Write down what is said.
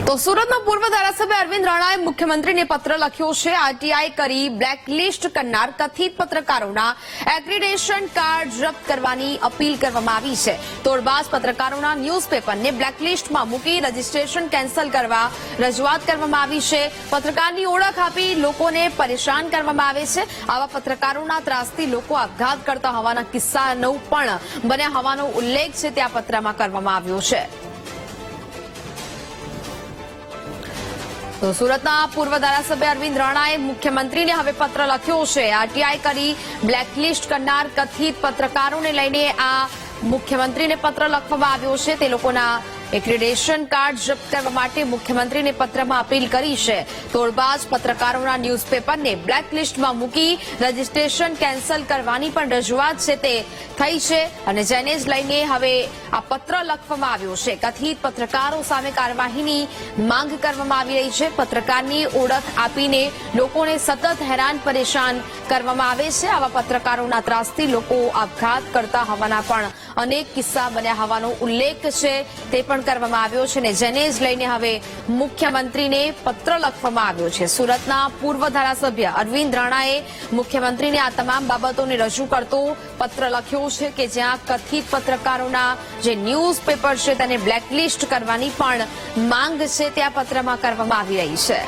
તો સુરતના પૂર્વ ધારાસભ્ય અરવિંદ રાણાએ મુખ્યમંત્રીને પત્ર લખ્યો છે। આરટીઆઈ કરી બ્લેકલિસ્ટ કરનાર કથિત પત્રકારોના એક્રેડિટેશન કાર્ડ જપ્ત કરવાની અપીલ કરવામાં આવી છે। તોડબાજ પત્રકારોના ન્યૂઝપેપરને બ્લેકલિસ્ટમાં મૂકી રજીસ્ટ્રેશન કેન્સલ કરવા રજૂઆત કરવામાં આવી છે। પત્રકારની ઓળખ આપી લોકોને પરેશાન કરવામાં આવે છે। આવા પત્રકારોના ત્રાસથી લોકો આપઘાત કરતા હોવાના કિસ્સાનો પણ બન્યા હોવાનો ઉલ્લેખ છે તે આ પત્રમાં કરવામાં આવ્યો છે। તો સુરતના પૂર્વ ધારાસભ્ય અરવિંદ રાણાએ મુખ્યમંત્રીને હવે પત્ર લખ્યો છે। આરટીઆઈ કરી બ્લેકલિસ્ટ કરનાર કથિત પત્રકારોને લઈને આ મુખ્યમંત્રીને પત્ર લખવામાં આવ્યો છે। તે લોકોના એક્રેડિટેશન કાર્ડ જપ્ત કરવા માટે મુખ્યમંત્રીને પત્રમાં અપીલ કરી છે। તોડબાજ પત્રકારોના ન્યૂઝપેપરને બ્લેકલિસ્ટમાં મૂકી રજીસ્ટ્રેશન કેન્સલ કરવાની પણ રજૂઆત છે તે થઈ છે અને જેને જ લઈને હવે આ પત્ર લખવામાં આવ્યો છે। કથિત પત્રકારો સામે કાર્યવાહીની માંગ કરવામાં આવી રહી છે। પત્રકારની ઓળખ આપીને લોકોને સતત હેરાન પરેશાન કરવામાં આવે છે। આવા પત્રકારોના ત્રાસથી લોકો આપઘાત કરતા હોવાના પણ અનેક કિસ્સા બન્યા હોવાનો ઉલ્લેખ છે તે પણ કરવામાં આવ્યો છે ને જેને જ લઈને હવે મુખ્યમંત્રીને પત્ર લખવામાં આવ્યો છે। સુરતના પૂર્વ ધારાસભ્ય અરવિંદ રાણાએ મુખ્યમંત્રીને આ તમામ બાબતોને રજૂ કરતો પત્ર લખ્યો છે કે જ્યાં કથિત પત્રકારોના જે ન્યૂઝપેપર છે તેને બ્લેકલિસ્ટ કરવાની પણ માંગ છે તે આ પત્રમાં કરવામાં આવી રહી છે।